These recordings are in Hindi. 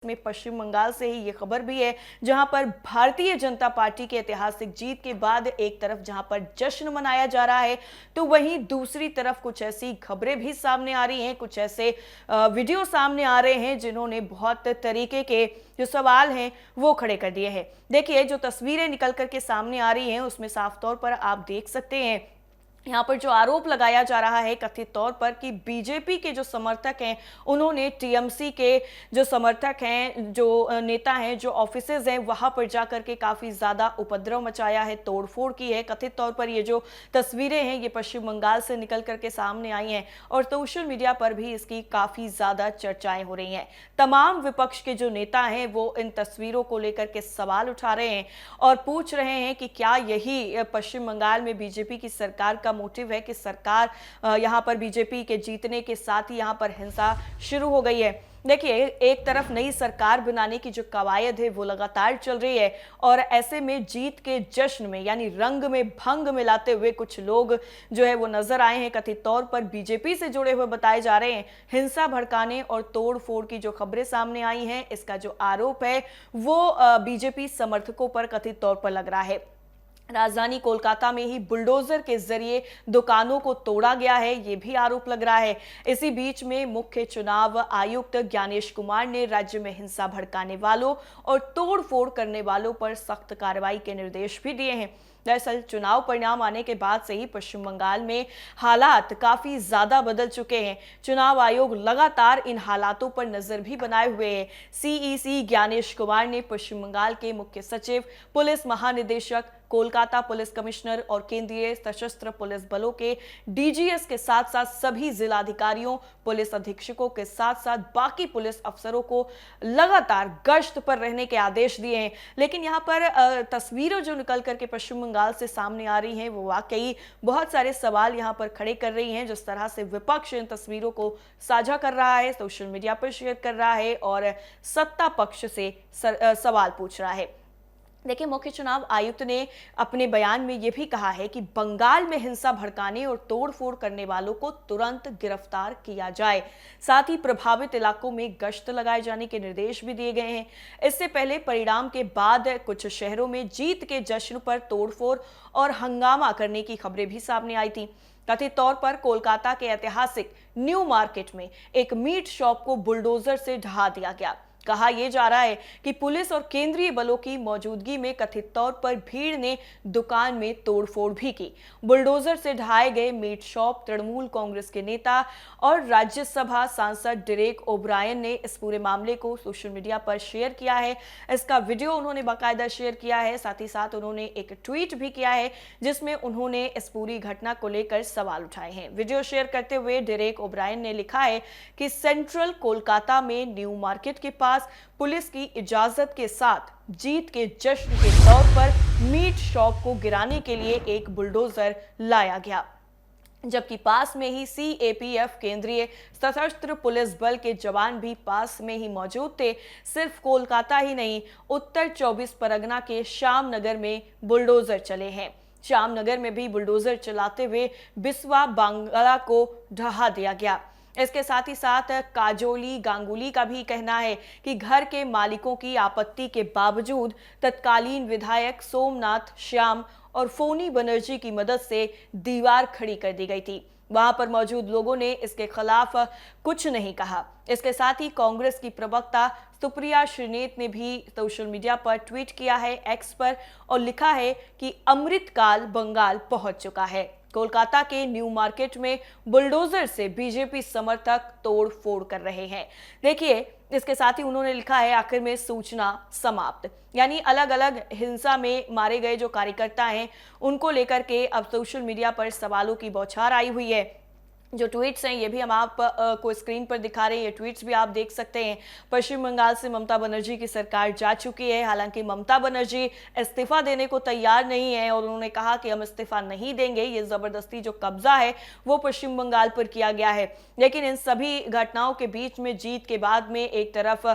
में पश्चिम बंगाल से ही ये खबर भी है, जहां पर भारतीय जनता पार्टी की ऐतिहासिक जीत के बाद एक तरफ जहां पर जश्न मनाया जा रहा है, तो वहीं दूसरी तरफ कुछ ऐसी खबरें भी सामने आ रही हैं, कुछ ऐसे वीडियो सामने आ रहे हैं जिन्होंने बहुत तरीके के जो सवाल हैं वो खड़े कर दिए हैं। देखिए, जो तस्वीरें निकल करके सामने आ रही हैं उसमें साफ तौर पर आप देख सकते हैं, यहाँ पर जो आरोप लगाया जा रहा है कथित तौर पर कि बीजेपी के जो समर्थक हैं उन्होंने टीएमसी के जो समर्थक हैं, जो नेता हैं, जो ऑफिसेज हैं, वहां पर जाकर के काफी ज्यादा उपद्रव मचाया है, तोड़फोड़ की है। कथित तौर पर ये जो तस्वीरें हैं ये पश्चिम बंगाल से निकल करके सामने आई हैं और सोशल मीडिया पर भी इसकी काफी ज्यादा चर्चाएं हो रही हैं। तमाम विपक्ष के जो नेता हैं वो इन तस्वीरों को लेकर के सवाल उठा रहे हैं और पूछ रहे हैं कि क्या यही पश्चिम बंगाल में बीजेपी की सरकार का मोटिव है कि सरकार यहां पर बीजेपी के जीतने के साथ ही यहां पर हिंसा शुरू हो गई है। देखिए, एक तरफ नई सरकार बनाने की जो कवायद है वो लगातार चल रही है और ऐसे में जीत के जश्न में यानी रंग में भंग मिलाते हुए कुछ लोग जो है वो नजर आए हैं, कथित तौर पर बीजेपी से जुड़े हुए बताए जा रहे हैं। हिंसा भड़काने और तोड़फोड़ की जो खबरें सामने आई हैं, इसका जो आरोप है वो बीजेपी समर्थकों पर कथित तौर पर लग रहा है। राजधानी कोलकाता में ही बुलडोजर के जरिए दुकानों को तोड़ा गया है, यह भी आरोप लग रहा है। इसी बीच में मुख्य चुनाव आयुक्त ज्ञानेश कुमार ने राज्य में हिंसा भड़काने वालों और तोड़फोड़ करने वालों पर सख्त कार्रवाई के निर्देश भी दिए हैं। दरअसल चुनाव परिणाम आने के बाद से ही पश्चिम बंगाल में हालात काफी ज्यादा बदल चुके हैं। चुनाव आयोग लगातार इन हालातों पर नजर भी बनाए हुए है। सीईसी ज्ञानेश कुमार ने पश्चिम बंगाल के मुख्य सचिव, पुलिस महानिदेशक, कोलकाता पुलिस कमिश्नर और केंद्रीय सशस्त्र पुलिस बलों के डीजीएस के साथ साथ सभी जिलाधिकारियों, पुलिस अधीक्षकों के साथ साथ बाकी पुलिस अफसरों को लगातार गश्त पर रहने के आदेश दिए हैं। लेकिन यहाँ पर तस्वीरें जो निकल करके पश्चिम बंगाल से सामने आ रही हैं वो वाकई बहुत सारे सवाल यहाँ पर खड़े कर रही हैं। जिस तरह से विपक्ष इन तस्वीरों को साझा कर रहा है, सोशल मीडिया पर शेयर कर रहा है और सत्ता पक्ष से सवाल पूछ रहा है। देखिए, मुख्य चुनाव आयुक्त ने अपने बयान में यह भी कहा है कि बंगाल में हिंसा भड़काने और तोड़फोड़ करने वालों को तुरंत गिरफ्तार किया जाए। साथ ही प्रभावित इलाकों में गश्त लगाए जाने के निर्देश भी दिए गए हैं। इससे पहले परिणाम के बाद कुछ शहरों में जीत के जश्न पर तोड़फोड़ और हंगामा करने की खबरें भी सामने आई थी। कथित तौर पर कोलकाता के ऐतिहासिक न्यू मार्केट में एक मीट शॉप को बुलडोजर से ढहा दिया गया। कहा यह जा रहा है कि पुलिस और केंद्रीय बलों की मौजूदगी में कथित तौर पर भीड़ ने दुकान में तोड़फोड़ भी की। बुलडोजर से ढहाए गए मीट शॉप तृणमूल कांग्रेस के नेता और राज्यसभा सांसद डेरेक ओब्रायन ने इस पूरे मामले को सोशल मीडिया पर शेयर किया है। इसका वीडियो उन्होंने बाकायदा शेयर किया है। साथ ही साथ उन्होंने एक ट्वीट भी किया है जिसमें उन्होंने इस पूरी घटना को लेकर सवाल उठाए हैं। वीडियो शेयर करते हुए डेरेक ओब्रायन ने लिखा है कि सेंट्रल कोलकाता में न्यू मार्केट के पास पुलिस की इजाजत के साथ जीत के जश्न के तौर पर मीट शॉप को गिराने के लिए एक बुलडोजर लाया गया, जबकि पास में ही सीएपीएफ केंद्रीय सशस्त्र पुलिस बल के जवान भी पास में ही मौजूद थे। सिर्फ कोलकाता ही नहीं, उत्तर 24 परगना के श्यामनगर में बुलडोजर चले हैं। श्यामनगर में भी बुलडोजर चलाते हुए बिस्वा बांग्ला को ढहा दिया गया। इसके साथ ही साथ काजोली गांगुली का भी कहना है कि घर के मालिकों की आपत्ति के बावजूद तत्कालीन विधायक सोमनाथ श्याम और फोनी बनर्जी की मदद से दीवार खड़ी कर दी गई थी। वहां पर मौजूद लोगों ने इसके खिलाफ कुछ नहीं कहा। इसके साथ ही कांग्रेस की प्रवक्ता सुप्रिया श्रीनेत ने भी सोशल मीडिया पर ट्वीट किया है एक्स पर और लिखा है कि अमृतकाल बंगाल पहुंच चुका है। कोलकाता के न्यू मार्केट में बुलडोजर से बीजेपी समर्थक तोड़-फोड़ कर रहे हैं। देखिए, इसके साथ ही उन्होंने लिखा है आखिर में सूचना समाप्त, यानी अलग अलग हिंसा में मारे गए जो कार्यकर्ता हैं उनको लेकर के अब सोशल मीडिया पर सवालों की बौछार आई हुई है। जो ट्वीट्स हैं ये भी हम आप को स्क्रीन पर दिखा रहे हैं, ये ट्वीट्स भी आप देख सकते हैं। पश्चिम बंगाल से ममता बनर्जी की सरकार जा चुकी है, हालांकि ममता बनर्जी इस्तीफा देने को तैयार नहीं है और उन्होंने कहा कि हम इस्तीफा नहीं देंगे। ये जबरदस्ती जो कब्जा है वो पश्चिम बंगाल पर किया गया है। लेकिन इन सभी घटनाओं के बीच में जीत के बाद में एक तरफ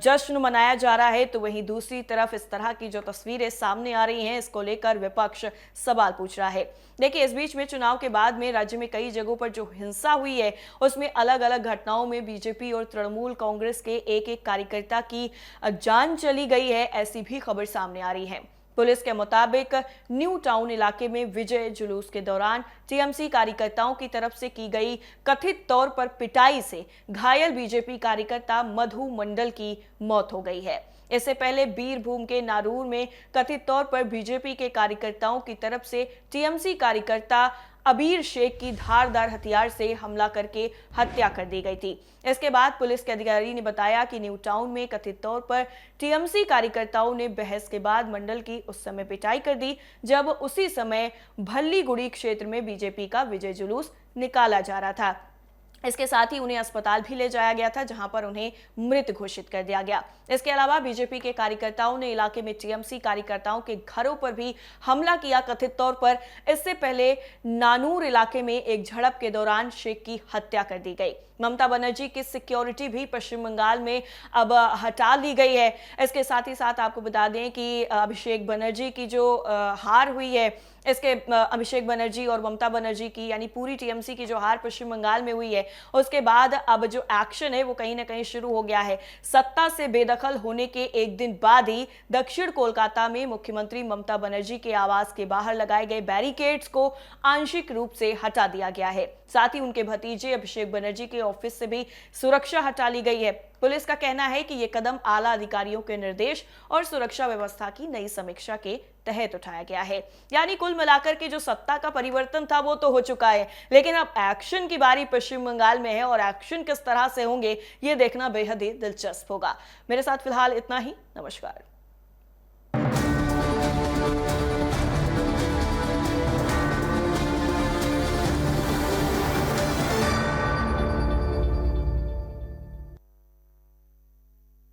जश्न मनाया जा रहा है तो वहीं दूसरी तरफ इस तरह की जो तस्वीरें सामने आ रही हैं इसको लेकर विपक्ष सवाल पूछ रहा है। देखिए, इस बीच में चुनाव के बाद में राज्य में कई जगहों पर पर जो हिंसा हुई है उसमें अलग अलग घटनाओं में बीजेपी और तृणमूल कांग्रेस के एक कार्यकर्ता की जान चली गई है, ऐसी भी खबर सामने आ रही है। पुलिस के मुताबिक न्यू टाउन इलाके में विजय जुलूस के दौरान टीएमसी कार्यकर्ताओं की तरफ से की गई कथित तौर पर पिटाई से घायल बीजेपी कार्यकर्ता मधु मंडल की मौत हो गई है। इससे पहले बीरभूम के नारूर में कथित तौर पर बीजेपी के कार्यकर्ताओं की तरफ से टीएमसी कार्यकर्ता अबीर शेख की धारदार हथियार से हमला करके हत्या कर दी गई थी। इसके बाद पुलिस के अधिकारी ने बताया कि न्यू टाउन में कथित तौर पर टीएमसी कार्यकर्ताओं ने बहस के बाद मंडल की उस समय पिटाई कर दी जब उसी समय भल्लीगुड़ी क्षेत्र में बीजेपी का विजय जुलूस निकाला जा रहा था। इसके साथ ही उन्हें अस्पताल भी ले जाया गया था, जहां पर उन्हें मृत घोषित कर दिया गया। इसके अलावा बीजेपी के कार्यकर्ताओं ने इलाके में टीएमसी कार्यकर्ताओं के घरों पर भी हमला किया कथित तौर पर। इससे पहले नानूर इलाके में एक झड़प के दौरान शेख की हत्या कर दी गई। ममता बनर्जी की सिक्योरिटी भी पश्चिम बंगाल में अब हटा ली गई है। इसके साथ ही साथ आपको बता दें कि अभिषेक बनर्जी की जो हार हुई है, इसके अभिषेक बनर्जी और ममता बनर्जी की यानी पूरी टीएमसी की जो हार पश्चिम बंगाल में हुई है, उसके बाद अब जो एक्शन है वो कहीं ना कहीं शुरू हो गया है। सत्ता से बेदखल होने के एक दिन बाद ही दक्षिण कोलकाता में मुख्यमंत्री ममता बनर्जी के आवास के बाहर लगाए गए बैरिकेड्स को आंशिक रूप से हटा दिया गया है। साथ ही उनके भतीजे अभिषेक बनर्जी के ऑफिस से भी सुरक्षा हटा ली गई है। पुलिस का कहना है कि यह कदम आला अधिकारियों के निर्देश और सुरक्षा व्यवस्था की नई समीक्षा के तहत उठाया गया है। यानी कुल मिलाकर के जो सत्ता का परिवर्तन था वो तो हो चुका है, लेकिन अब एक्शन की बारी पश्चिम बंगाल में है और एक्शन किस तरह से होंगे ये देखना बेहद ही दिलचस्प होगा। मेरे साथ फिलहाल इतना ही। नमस्कार।